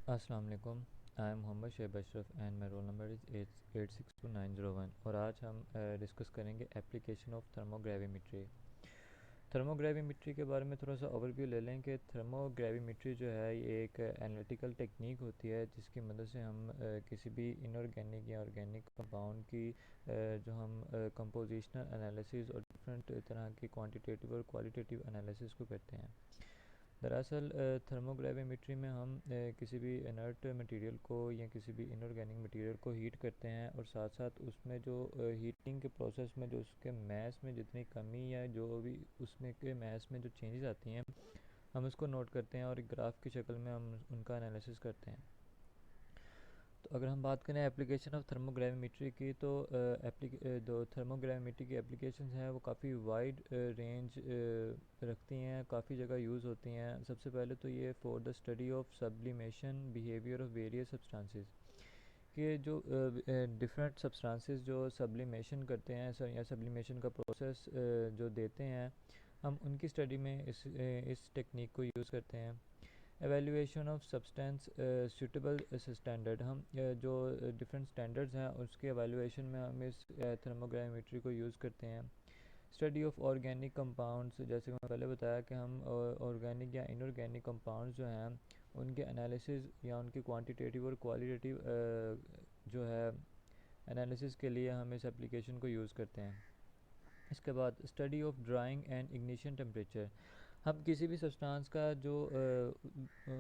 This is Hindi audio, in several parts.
अस्सलाम वालेकुम। I am Mohammad Sheb Ashraf and my roll number is 862901 और आज हम डिस्कस करेंगे एप्लीकेशन ऑफ थर्मोग्रेविमेट्री। थर्मोग्रेविमेट्री के बारे में थोड़ा सा ओवरव्यू ले लें कि थर्मोग्रेविमेट्री जो है ये एक एनालिटिकल टेक्निक होती है जिसकी मदद से हम किसी भी इनऑर्गेनिक या ऑर्गेनिक कंपाउंड की जो हम कंपोजिशनल एनालिसिस और डिफरेंट तरह की क्वांटिटेटिव और क्वालिटेटिव एनालिसिस को करते हैं। दरअसल थर्मोग्रेविमेट्री में हम किसी भी इनर्ट मटेरियल को या किसी भी इनऑर्गेनिक मटेरियल को हीट करते हैं और साथ साथ उसमें जो हीटिंग के प्रोसेस में जो उसके मैस में जितनी कमी या जो भी उसमें के मैस में जो चेंजेस आती हैं हम उसको नोट करते हैं और एक ग्राफ की शक्ल में हम उनका एनालिसिस करते हैं। तो अगर हम बात करें एप्लीकेशन ऑफ थर्मोग्राविमेट्री की तो जो थर्मोग्राविमेट्री की एप्लीकेशंस हैं वो काफ़ी वाइड रेंज रखती हैं, काफ़ी जगह यूज़ होती हैं। सबसे पहले तो ये for the study of sublimation behaviour of various substances कि जो डिफरेंट सब्सटेंसेस जो सब्लिमेशन करते हैं या सब्लिमेशन का प्रोसेस जो देते हैं हम उनकी स्टडी में इस टेक्निक को यूज़ करते हैं। Evaluation of substance suitable standard हम जो डिफरेंट स्टैंडर्ड्स हैं उसके एवेल्यूएशन में हम इस थर्मोग्राविमेट्री को यूज़ करते हैं। स्टडी ऑफ ऑर्गेनिक कंपाउंड्स, जैसे मैंने पहले बताया कि हम ऑर्गेनिक या इनऑर्गेनिक कंपाउंड्स जो हैं उनके एनालिसिस या उनकी क्वांटिटेटिव और क्वालिटेटिव जो है एनालिसिस के लिए हम इस एप्लीकेशन को यूज़ करते हैं। इसके बाद study of drawing and ignition temperature, हम किसी भी सब्सटेंस का जो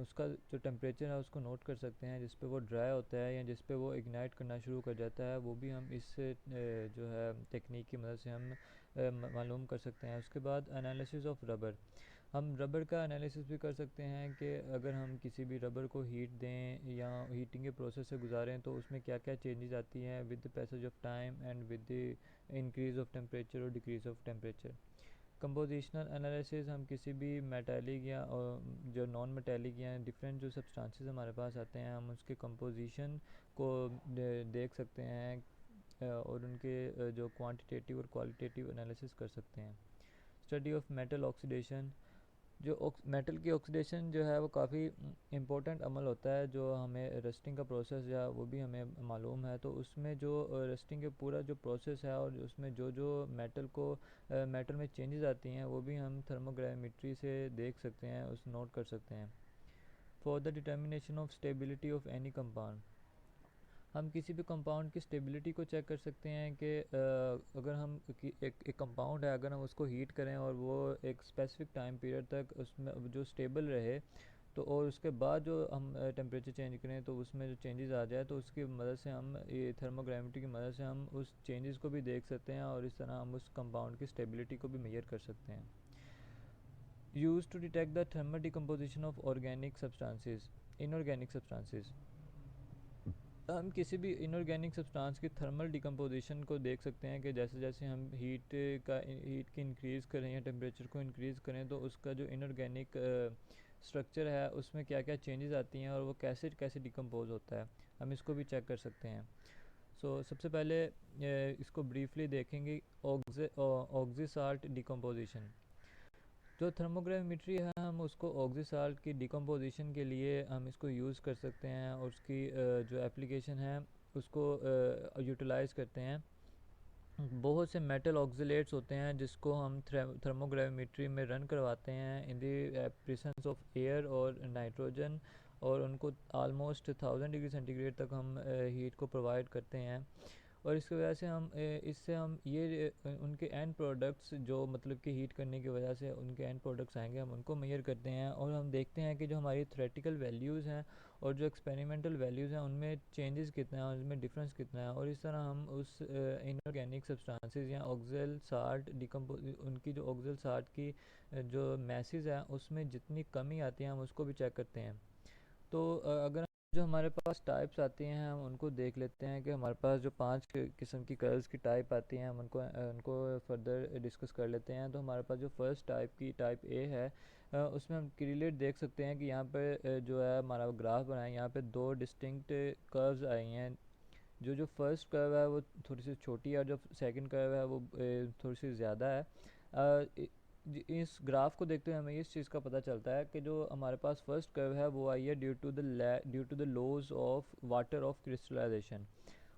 उसका जो टेम्परेचर है उसको नोट कर सकते हैं जिस पे वो ड्राई होता है या जिस पे वो इग्नाइट करना शुरू कर जाता है, वो भी हम इस जो है टेक्निक की मदद से हम मालूम कर सकते हैं। उसके बाद एनालिसिस ऑफ रबर, हम रबर का एनालिसिस भी कर सकते हैं कि अगर हम किसी भी रबर को हीट दें या हीटिंग के प्रोसेस से गुजारें तो उसमें क्या क्या चेंजेस आती हैं with the passage of time and with the increase of temperature और decrease of temperature. Compositional analysis, हम किसी भी मेटालिक या जो नॉन मेटालिक या डिफरेंट जो सब्सटेंसेस हमारे पास आते हैं हम उसके कंपोजिशन को देख सकते हैं और उनके जो क्वांटिटेटिव और क्वालिटेटिव एनालिसिस कर सकते हैं। स्टडी ऑफ मेटल ऑक्सीडेशन, जो मेटल की ऑक्सीडेशन जो है वो काफ़ी इम्पोर्टेंट अमल होता है जो हमें रस्टिंग का प्रोसेस या वो भी हमें मालूम है, तो उसमें जो रस्टिंग के पूरा जो प्रोसेस है और उसमें जो जो मेटल को मेटल में चेंजेस आती हैं वो भी हम थर्मोग्राविमेट्री से देख सकते हैं, उस नोट कर सकते हैं। For the determination of stability of any compound, हम किसी भी कंपाउंड की स्टेबिलिटी को चेक कर सकते हैं कि अगर हम एक कंपाउंड है अगर हम उसको हीट करें और वो एक स्पेसिफिक टाइम पीरियड तक उसमें जो स्टेबल रहे तो और उसके बाद जो हम टेम्परेचर चेंज करें तो उसमें जो चेंजेस आ जाए तो उसकी मदद से हम ये थर्मोग्राविमेट्री की मदद से हम उस चेंजेस को भी देख सकते हैं और इस तरह हम उस कंपाउंड की स्टेबिलिटी को भी मेजर कर सकते हैं। Use to detect the thermal decomposition of organic substances, inorganic substances, हम किसी भी इनऑर्गेनिक सब्सटेंस की थर्मल डिकम्पोजिशन को देख सकते हैं कि जैसे जैसे हम हीट की इंक्रीज़ करें या टेम्परेचर को इंक्रीज़ करें तो उसका जो इनऑर्गेनिक स्ट्रक्चर है उसमें क्या क्या चेंजेस आती हैं और वो कैसे कैसे डिकम्पोज होता है, हम इसको भी चेक कर सकते हैं। सबसे पहले इसको ब्रीफली देखेंगे। ऑक्सीसाल्ट डिकम्पोजिशन, जो थर्मोग्राविमेट्री है हम उसको ऑक्सीसाल्ट की डिकम्पोजिशन के लिए हम इसको यूज़ कर सकते हैं और उसकी जो एप्लीकेशन है उसको यूटिलाइज़ करते हैं। बहुत से मेटल ऑक्सीलेट्स होते हैं जिसको हम थर्मोग्राविमेट्री में रन करवाते हैं in the presence of air और नाइट्रोजन और उनको आलमोस्ट 1000 डिग्री सेंटीग्रेड तक हम हीट को प्रोवाइड करते हैं और इसकी वजह से हम इससे हम ये उनके एंड प्रोडक्ट्स जो मतलब कि हीट करने की वजह से उनके एंड प्रोडक्ट्स आएंगे हम उनको मेजर करते हैं और हम देखते हैं कि जो हमारी थ्योरेटिकल वैल्यूज़ हैं और जो एक्सपेरिमेंटल वैल्यूज़ हैं उनमें चेंजेस कितना है और उसमें डिफरेंस कितना है और इस तरह हम उस इनऑर्गेनिक सब्सटेंसेस या ऑक्सल साल्ट उनकी जो ऑक्सल साल्ट की जो मैसेज है उसमें जितनी कमी आती है हम उसको भी चेक करते हैं। तो अगर जो हमारे पास टाइप्स आती हैं हम उनको देख लेते हैं कि हमारे पास जो 5 किस्म की कर्व्स की टाइप आती हैं हम उनको फर्दर डिस्कस कर लेते हैं। तो हमारे पास जो फर्स्ट टाइप की टाइप ए है उसमें हम क्रिलेट देख सकते हैं कि यहाँ पे जो है हमारा ग्राफ बना है, यहाँ पे दो डिस्टिंक्ट कर्व्स आई हैं। जो जो फर्स्ट कर्व है वो थोड़ी सी छोटी है और जो सेकंड कर्व है वो थोड़ी सी ज़्यादा है। इस ग्राफ को देखते हुए हमें इस चीज़ का पता चलता है कि जो हमारे पास फर्स्ट कर्व है वो आई है due to the loss of water of crystallization,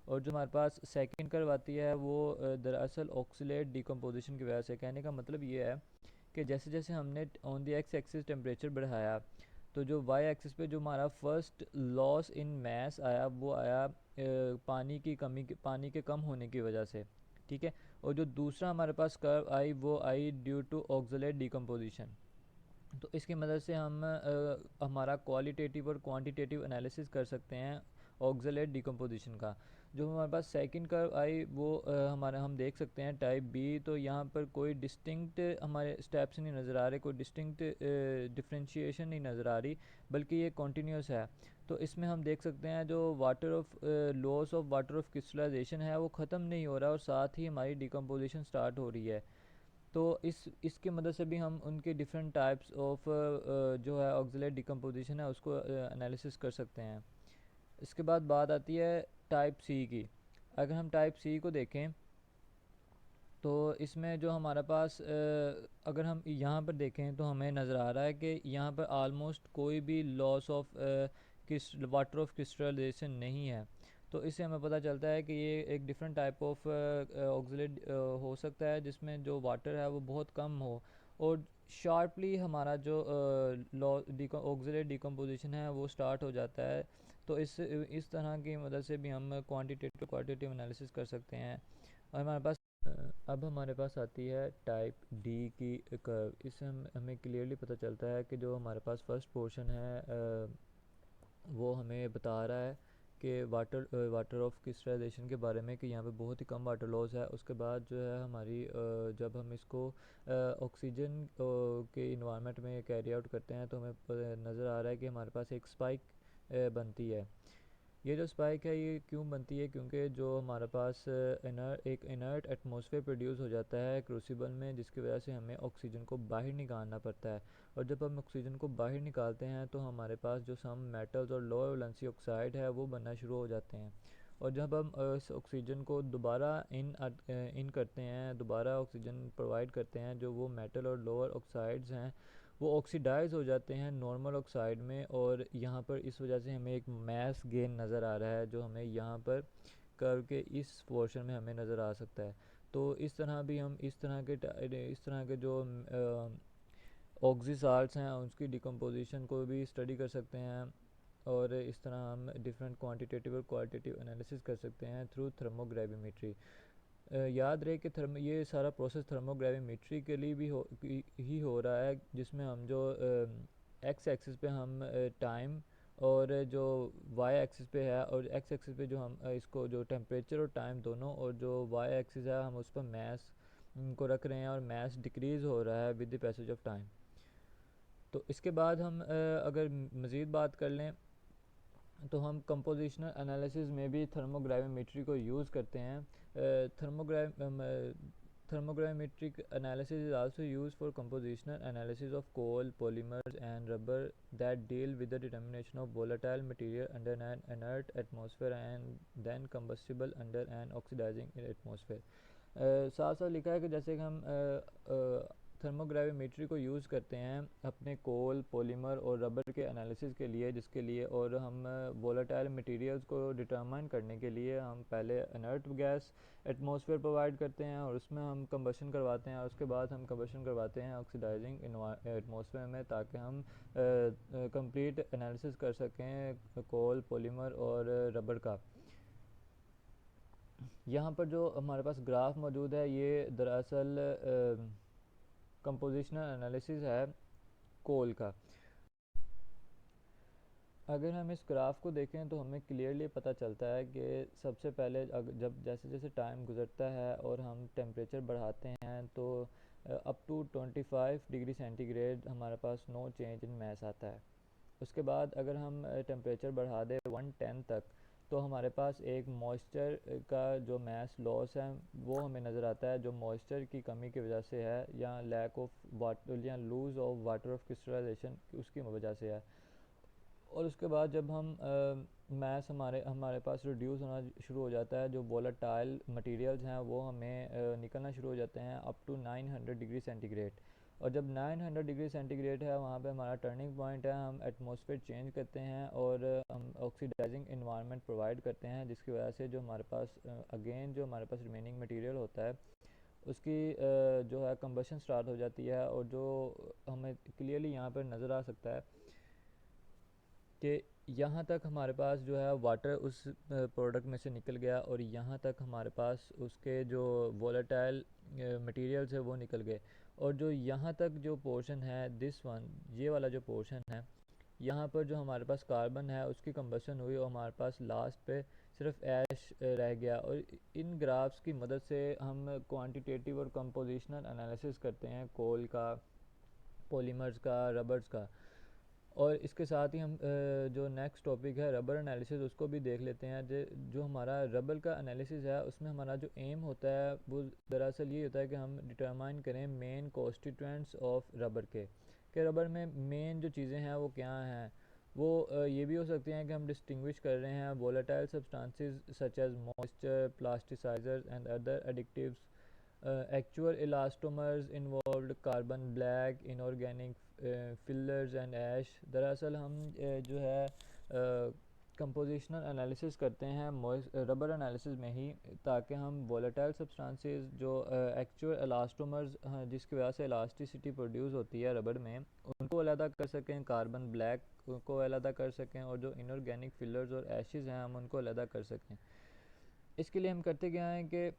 और जो हमारे पास सेकंड कर्व आती है वो दरअसल ऑक्सीलेट डिकम्पोजिशन की वजह से। कहने का मतलब ये है कि जैसे जैसे हमने on the x axis temperature बढ़ाया, तो जो वाई एक्सिस पे जो हमारा फर्स्ट लॉस इन मैस आया वो आया पानी की कमी के, पानी के कम होने की वजह से, ठीक है। और जो दूसरा हमारे पास कर्व आई वो आई ड्यू टू ऑक्सीलेट डिकम्पोजिशन। तो इसकी मदद से हम हमारा क्वालिटेटिव और क्वांटिटेटिव एनालिसिस कर सकते हैं ऑक्सलेट डिकम्पोजिशन का। जो हमारे पास सेकंड कर्व आई वो हमारा हम देख सकते हैं टाइप बी। तो यहाँ पर कोई डिस्टिंक्ट हमारे स्टेप्स नहीं नज़र आ रहे, कोई डिस्टिंक्ट डिफ्रेंशिएशन नहीं नज़र आ रही, बल्कि ये कॉन्टीन्यूस है। तो इसमें हम देख सकते हैं जो water of loss of water of crystallization है वो ख़त्म नहीं हो रहा, और साथ ही हमारी डिकम्पोजिशन स्टार्ट हो रही है। तो इसकी मदद से भी हम उनके डिफरेंट टाइप्स ऑफ जो है ऑक्सीलेट डिकम्पोजिशन है उसको एनालिसिस कर सकते हैं। इसके बाद बात आती है टाइप सी की। अगर हम टाइप सी को देखें तो इसमें जो हमारे पास अगर हम यहाँ पर देखें तो हमें नज़र आ रहा है कि यहाँ पर आलमोस्ट कोई भी loss of water of crystallization नहीं है। तो इससे हमें पता चलता है कि ये एक डिफरेंट टाइप ऑफ ऑक्सीलेट हो सकता है जिसमें जो वाटर है वो बहुत कम हो, और शार्पली हमारा जो ऑक्सीलेट डिकम्पोजिशन है वो स्टार्ट हो जाता है। तो इस तरह की मदद से भी हम क्वांटिटेटिव क्वालिटेटिव एनालिसिस कर सकते हैं। और हमारे पास अब हमारे पास आती है टाइप डी की कर्व। इससे हमें क्लियरली पता चलता है कि जो हमारे पास फर्स्ट पोर्शन है वो हमें बता रहा है कि वाटर ऑफ क्रिस्टलाइजेशन के बारे में, कि यहाँ पे बहुत ही कम वाटर लॉस है। उसके बाद जो है हमारी जब हम इसको ऑक्सीजन के इन्वायरमेंट में कैरी आउट करते हैं तो हमें नज़र आ रहा है कि हमारे पास एक स्पाइक बनती है। ये जो स्पाइक है ये क्यों बनती है? क्योंकि जो हमारे पास एक इनर्ट एटमॉस्फेयर प्रोड्यूस हो जाता है क्रूसिबल में, जिसकी वजह से हमें ऑक्सीजन को बाहर निकालना पड़ता है। और जब हम ऑक्सीजन को बाहर निकालते हैं तो हमारे पास जो सम मेटल्स और लो वैलेंसी ऑक्साइड है वो बनना शुरू हो जाते हैं। और जब हम इस ऑक्सीजन को दोबारा इन करते हैं, दोबारा ऑक्सीजन प्रोवाइड करते हैं, जो वो मेटल और लोअर ऑक्साइड्स हैं वो ऑक्सीडाइज हो जाते हैं नॉर्मल ऑक्साइड में। और यहाँ पर इस वजह से हमें एक मैस गेन नज़र आ रहा है जो हमें यहाँ पर कर्व के इस पोर्शन में हमें नज़र आ सकता है। तो इस तरह भी हम इस तरह के जो ऑक्सीसाल्ट्स हैं उसकी डिकम्पोजिशन को भी स्टडी कर सकते हैं। और इस तरह हम डिफरेंट क्वांटिटेटिव और क्वालिटेटिव एनालिसिस कर सकते हैं थ्रू थर्मोग्रेविमेट्री। याद रहे कि ये सारा प्रोसेस थर्मोग्रेविमेट्री के लिए भी हो रहा है, जिसमें हम जो एक्स एक्सिस पे हम टाइम, और जो वाई एक्सिस पे है, और एक्स एक्सिस पे जो हम इसको जो टेम्परेचर और टाइम दोनों, और जो वाई एक्सिस है हम उस पर मैस को रख रहे हैं, और मैस डिक्रीज़ हो रहा है with the passage of time. तो इसके बाद हम अगर मज़ीद बात कर लें तो हम कंपोजिशनल एनालिसिस में भी थर्मोग्राविमेट्री को यूज़ करते हैं। Thermogravmetric analysis is also used for compositional analysis of coal, polymers, and rubber that deal with the determination of volatile material under an inert atmosphere and then combustible under an oxidizing atmosphere। साथ साथ लिखा है कि जैसे कि हम थर्मोग्राविमेट्री को यूज़ करते हैं अपने कोल, पॉलीमर और रबर के एनालिसिस के लिए, जिसके लिए, और हम वोलेटाइल मटेरियल्स को डिटरमाइन करने के लिए हम पहले इनर्ट गैस एटमॉस्फेयर प्रोवाइड करते हैं और उसमें हम कंबशन करवाते हैं, और उसके बाद हम कंबशन करवाते हैं ऑक्सीडाइजिंग एटमॉस्फेयर में, ताकि हम कंप्लीट एनालिसिस कर सकें कोल, पॉलीमर और रबर का। यहाँ पर जो हमारे पास ग्राफ मौजूद है ये दरअसल कंपोजिशनल एनालिसिस है कोल का। अगर हम इस ग्राफ को देखें तो हमें क्लियरली पता चलता है कि सबसे पहले जब जैसे जैसे टाइम गुजरता है और हम टेम्परेचर बढ़ाते हैं तो अप टू 25 डिग्री सेंटीग्रेड हमारे पास नो चेंज इन मैस आता है। उसके बाद अगर हम टेम्परेचर बढ़ा दें 110 तक तो हमारे पास एक मॉइस्चर का जो मैस लॉस है वो हमें नज़र आता है, जो मॉइस्चर की कमी की वजह से है, या लैक ऑफ वाटर या loss of water of crystallization उसकी वजह से है। और उसके बाद जब हम मैस हमारे पास रिड्यूस होना शुरू हो जाता है, जो वोलेटाइल मटेरियल्स हैं वो हमें निकलना शुरू हो जाते हैं अप टू 900 डिग्री सेंटीग्रेड। और जब 900 डिग्री सेंटीग्रेड है वहाँ पे हमारा टर्निंग पॉइंट है, हम एटमॉस्फेयर चेंज करते हैं और हम ऑक्सीडाइजिंग इन्वायरमेंट प्रोवाइड करते हैं, जिसकी वजह से जो हमारे पास अगेन जो हमारे पास रिमेनिंग मटेरियल होता है उसकी जो है कंबशन स्टार्ट हो जाती है। और जो हमें क्लियरली यहाँ पर नज़र आ सकता है कि यहाँ तक हमारे पास जो है वाटर उस प्रोडक्ट में से निकल गया और यहाँ तक हमारे पास उसके जो वोलेटाइल मटेरियल्स है वो निकल गए। और जो यहाँ तक जो पोर्शन है दिस वन, ये वाला जो पोर्शन है, यहाँ पर जो हमारे पास कार्बन है उसकी कंबशन हुई और हमारे पास लास्ट पे सिर्फ ऐश रह गया। और इन ग्राफ्स की मदद से हम क्वांटिटेटिव और कंपोजिशनल एनालिसिस करते हैं कोल का, पॉलीमर्स का, रबर्स का। और इसके साथ ही हम जो नेक्स्ट टॉपिक है रबर एनालिसिस उसको भी देख लेते हैं। जो हमारा रबर का एनालिसिस है उसमें हमारा जो एम होता है वो दरअसल ये होता है कि हम डिटरमाइन करें मेन कॉन्स्टिट्यूएंट्स ऑफ रबर के, कि रबर में मेन जो चीज़ें हैं वो क्या हैं। वो ये भी हो सकती हैं कि हम डिस्टिंग्विश कर रहे हैं volatile substances such as moisture, plasticisers and other additives, actual elastomers involved carbon black, inorganic fillers and ash। दरअसल हम जो है कंपोजिशनल एनालिसिस करते हैं रबर एनालिसिस में ही, ताकि हम वोलेटाइल सब्सटेंसेस जो एक्चुअल एलास्टोमर्स जिसकी वजह से इलास्टिसिटी प्रोड्यूस होती है रबर में, उनको अलहदा कर सकें, कार्बन ब्लैक को अलहदा कर सकें, और जो इनऑर्गेनिक फिलर्स और एशेस हैं हम उनको अलहदा कर सकें। इसके लिए हम करते क्या हैं कि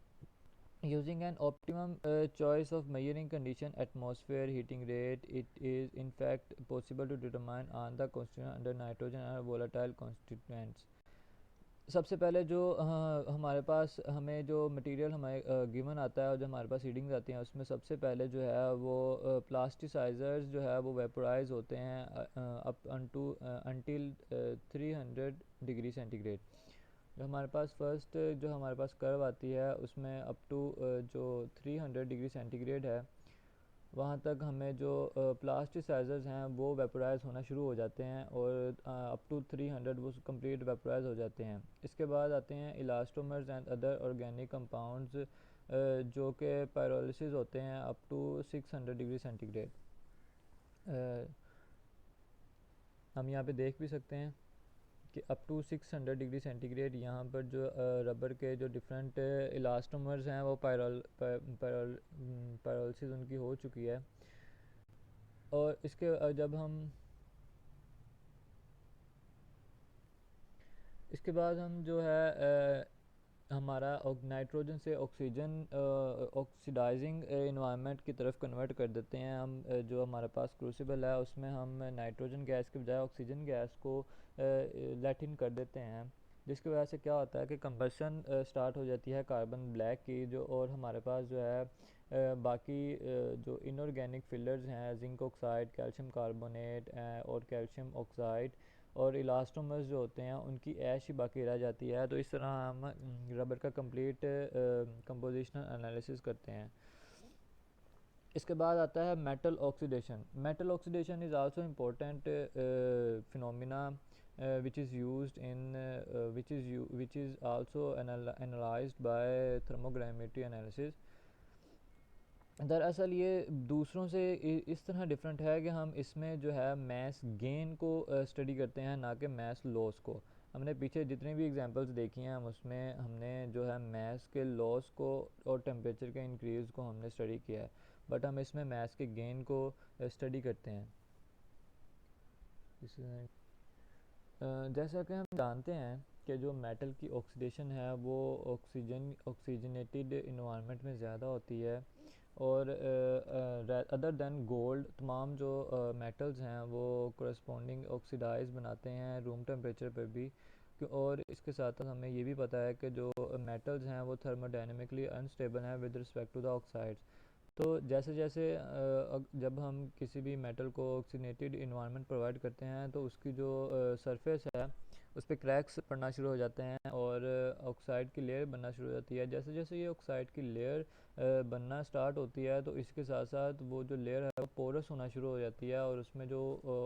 using an optimum choice of measuring condition, atmosphere, heating rate, it is in fact possible to determine on the constituent under nitrogen and volatile constituents। सबसे पहले जो हमारे पास हमें जो मटेरियल हमारे गिवन आता है और जो हमारे पास रीडिंग्स आती हैं उसमें सबसे पहले जो है वो प्लास्टिसाइजर्स जो है वो वेपोराइज होते हैं अप अनटिल 300 डिग्री सेंटीग्रेड। जो हमारे पास फर्स्ट जो हमारे पास कर्व आती है उसमें अप टू जो 300 डिग्री सेंटीग्रेड है वहाँ तक हमें जो प्लास्टिसाइजर्स हैं वो वेपोराइज होना शुरू हो जाते हैं और अप टू 300 वो कंप्लीट वेपोराइज हो जाते हैं। इसके बाद आते हैं elastomers and other organic compounds जो कि पायरोलिसिस होते हैं अप टू 600 डिग्री सेंटीग्रेड। हम यहाँ पे देख भी सकते हैं कि अप टू 600 डिग्री सेंटीग्रेड यहाँ पर जो रबर के जो डिफरेंट इलास्टोमर्स हैं वो पायरोलिसिस उनकी हो चुकी है। और इसके जब हम इसके बाद हम जो है हमारा नाइट्रोजन से ऑक्सीजन ऑक्सीडाइजिंग इन्वायरमेंट की तरफ कन्वर्ट कर देते हैं। हम जो हमारे पास क्रूसिबल है उसमें हम नाइट्रोजन गैस के बजाय ऑक्सीजन गैस को लेट इन कर देते हैं, जिसकी वजह से क्या होता है कि कंबशन स्टार्ट हो जाती है कार्बन ब्लैक की जो, और हमारे पास जो है बाकी जो इनऑर्गेनिक फिलर्स हैं जिंक ऑक्साइड, कैल्शियम कार्बोनेट और कैल्शियम ऑक्साइड और इलास्टोमर्स जो होते हैं उनकी ऐश ही बाकी रह जाती है। तो इस तरह हम रबर का कंप्लीट कंपोजिशनल एनालिसिस करते हैं। इसके बाद आता है metal oxidation. Metal oxidation is also important phenomena which is used in which is also analyzed by thermogrammetry analysis। दरअसल ये दूसरों से इस तरह डिफरेंट है कि हम इसमें जो है मैस गेन को स्टडी करते हैं, ना कि मैस लॉस को। हमने पीछे जितनी भी एग्जांपल्स देखी हैं हम उसमें हमने जो है मैस के लॉस को और टेम्परेचर के इंक्रीज़ को हमने स्टडी किया है, बट हम इसमें मैस के गेन को स्टडी करते हैं। जैसा कि हम जानते हैं कि जो मेटल की ऑक्सीडेशन है वो ऑक्सीजनेटेड इन्वायरमेंट में ज़्यादा होती है और अदर दैन गोल्ड तमाम जो मेटल्स हैं वो करस्पॉन्डिंग ऑक्सीडाइज बनाते हैं रूम टेम्परेचर पर भी। और इसके साथ साथ हमें ये भी पता है कि जो मेटल्स हैं वो थर्मोडायनेमिकली अनस्टेबल हैं with respect to the oxides. तो जैसे जैसे जब हम किसी भी मेटल को ऑक्सीनेटेड इन्वायरमेंट प्रोवाइड करते हैं तो उसकी जो सरफेस है उस पर क्रैक्स पड़ना शुरू हो जाते हैं और ऑक्साइड की लेयर बनना शुरू हो जाती है। जैसे जैसे ये ऑक्साइड की लेयर बनना स्टार्ट होती है तो इसके साथ साथ वो जो लेयर है वो पोरस होना शुरू हो जाती है और उसमें जो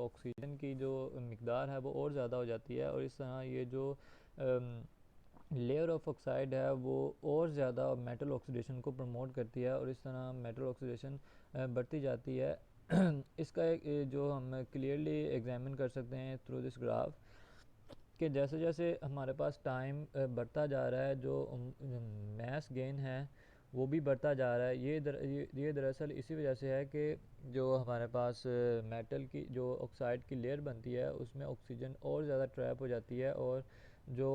ऑक्सीजन की जो मिकदार है वो और ज़्यादा हो जाती है। और इस तरह ये जो लेयर ऑफ ऑक्साइड है वो और ज़्यादा मेटल ऑक्सीडेशन को प्रमोट करती है और इस तरह मेटल ऑक्सीडेशन बढ़ती जाती है। इसका एक जो हम क्लियरली एग्जामिन कर सकते हैं थ्रू दिस ग्राफ, कि जैसे जैसे हमारे पास टाइम बढ़ता जा रहा है, जो मैस गेन है वो भी बढ़ता जा रहा है। ये दरअसल इसी वजह से है कि जो हमारे पास मेटल की जो ऑक्साइड की लेयर बनती है उसमें ऑक्सीजन और ज़्यादा ट्रैप हो जाती है, और जो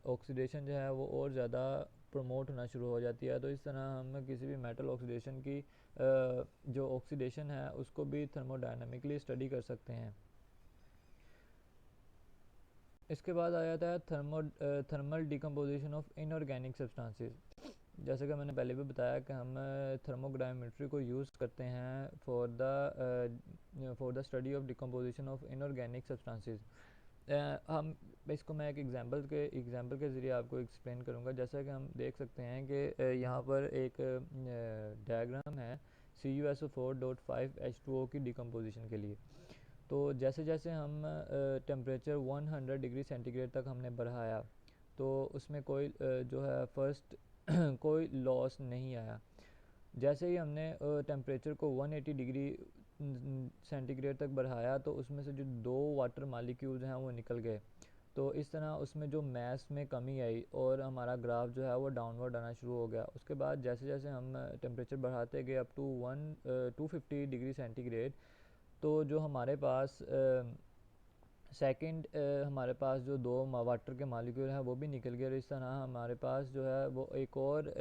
ऑक्सीडेशन जो है वो और ज़्यादा प्रमोट होना शुरू हो जाती है। तो इस तरह हम किसी भी मेटल ऑक्सीडेशन की जो ऑक्सीडेशन है उसको भी थर्मोडायनामिकली स्टडी कर सकते हैं। इसके बाद आ जाता है thermal decomposition of inorganic substances. जैसे कि मैंने पहले भी बताया कि हम थर्मोग्राविमेट्री को यूज़ करते हैं for the study of decomposition of inorganic substances. हम इसको मैं एक एग्जांपल के ज़रिए आपको एक्सप्लेन करूँगा। जैसा कि हम देख सकते हैं कि यहाँ पर एक डायग्राम है CuSO4.5H2O की डिकम्पोजिशन के लिए। तो जैसे जैसे हम टेम्परेचर 100 डिग्री सेंटीग्रेड तक हमने बढ़ाया तो उसमें कोई जो है फर्स्ट कोई लॉस नहीं आया। जैसे ही हमने टेम्परेचर को 180 डिग्री सेंटीग्रेड तक बढ़ाया तो उसमें से जो 2 वाटर मालिक्यूल्स हैं वो निकल गए। तो इस तरह उसमें जो मैस में कमी आई और हमारा ग्राफ जो है वो डाउनवर्ड आना शुरू हो गया। उसके बाद जैसे जैसे हम टेम्परेचर बढ़ाते गए अप टू 250 डिग्री सेंटीग्रेड, तो जो हमारे पास सेकंड हमारे पास जो 2 वाटर के मालिक्यूल हैं वो भी निकल गए, और इस तरह हमारे पास जो है वो एक और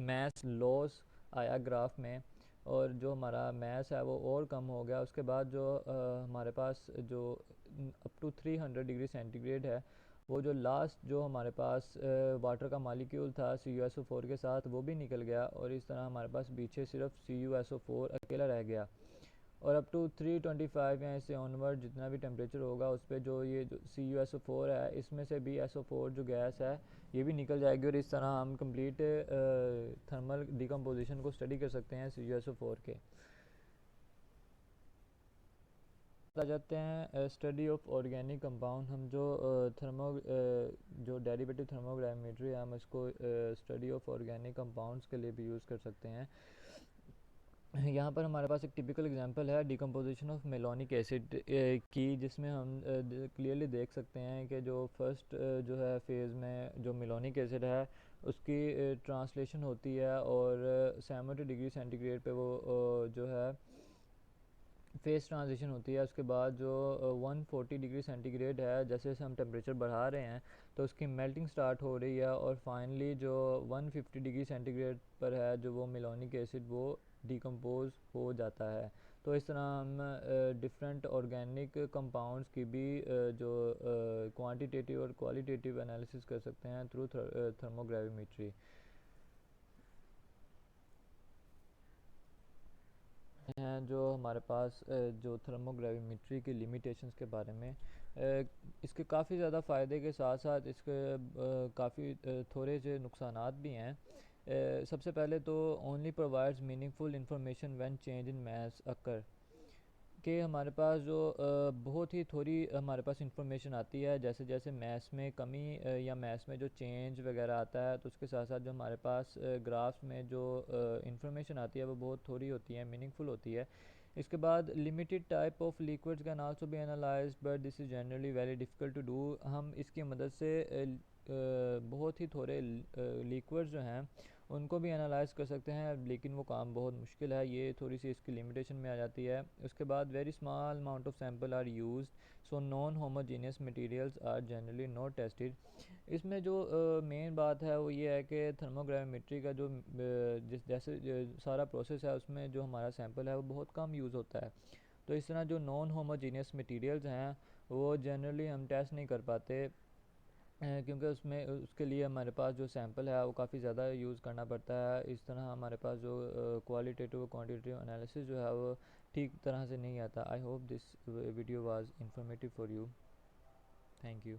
मैस लॉस आया ग्राफ में, और जो हमारा मैस है वो और कम हो गया। उसके बाद जो हमारे पास जो अप टू 300 डिग्री सेंटीग्रेड है, वो जो लास्ट जो हमारे पास वाटर का मालिक्यूल था CuSO4 के साथ वो भी निकल गया, और इस तरह हमारे पास पीछे सिर्फ CuSO4 अकेला रह गया। और अप टू 325 या इससे ऑनवर्ड जितना भी टेम्परेचर होगा उस पर जो ये जो CuSO4 है इसमें से भी SO4 जो गैस है ये भी निकल जाएगी, और इस तरह हम कंप्लीट थर्मल डिकम्पोजिशन को स्टडी कर सकते हैं CuSO4 के। आ जाते हैं स्टडी ऑफ ऑर्गेनिक कंपाउंड। हम जो जो डेरिवेटिव थर्मोग्राविमेट्री है हम इसको स्टडी ऑफ ऑर्गेनिक कंपाउंड्स के लिए भी यूज़ कर सकते हैं। यहाँ पर हमारे पास एक टिपिकल एग्जांपल है डिकम्पोजिशन ऑफ मेलोनिक एसिड की, जिसमें हम क्लियरली देख सकते हैं कि जो फर्स्ट जो है फेज़ में जो मेलोनिक एसिड है उसकी ट्रांसलेशन होती है, और 70 डिग्री सेंटीग्रेड पे वो जो है फेस ट्रांजिशन होती है। उसके बाद जो 140 डिग्री सेंटीग्रेड है, जैसे जैसे हम टेम्परेचर बढ़ा रहे हैं तो उसकी मेल्टिंग स्टार्ट हो रही है, और फाइनली जो 150 डिग्री सेंटीग्रेड पर है जो वो मेलोनिक एसिड वो डिकम्पोज हो जाता है। तो इस तरह हम डिफरेंट ऑर्गेनिक कंपाउंड्स की भी जो क्वांटिटेटिव और क्वालिटेटिव एनालिसिस कर सकते हैं थ्रू थर्मोग्राविमेट्री। हैं जो हमारे पास जो थर्मोग्राविमेट्री की लिमिटेशंस के बारे में, इसके काफ़ी ज़्यादा फ़ायदे के साथ साथ इसके काफ़ी थोड़े से नुकसानात भी हैं। सबसे पहले तो only provides meaningful information when change in mass occur, कि हमारे पास जो बहुत ही थोड़ी हमारे पास इंफॉर्मेशन आती है जैसे जैसे मैथ्स में कमी या मैथ्स में जो चेंज वगैरह आता है, तो उसके साथ साथ जो हमारे पास ग्राफ्स में जो इंफॉर्मेशन आती है वो बहुत थोड़ी होती है, मीनिंगफुल होती है। इसके बाद limited type of liquids can also be analysed but this is generally very difficult to do. हम इसकी मदद से बहुत ही थोड़े लिक्विड्स जो हैं उनको भी एनालाइज कर सकते हैं, लेकिन वो काम बहुत मुश्किल है, ये थोड़ी सी इसकी लिमिटेशन में आ जाती है। उसके बाद very small amount of sample are used, so non homogeneous materials are generally not tested. इसमें जो मेन बात है वो ये है कि थर्मोग्राविमेट्री का जो जिस जैसे सारा प्रोसेस है उसमें जो हमारा सैम्पल है वो बहुत कम यूज़ होता है। तो इस तरह जो नॉन होमोजीनियस मटेरियल्स हैं वो जनरली हम टेस्ट नहीं कर पाते, क्योंकि उसमें उसके लिए हमारे पास जो सैंपल है वो काफ़ी ज़्यादा यूज़ करना पड़ता है। इस तरह हमारे पास जो क्वालिटेटिव और क्वांटिटेटिव एनालिसिस जो है वो ठीक तरह से नहीं आता। I hope this video was informative for you. Thank you.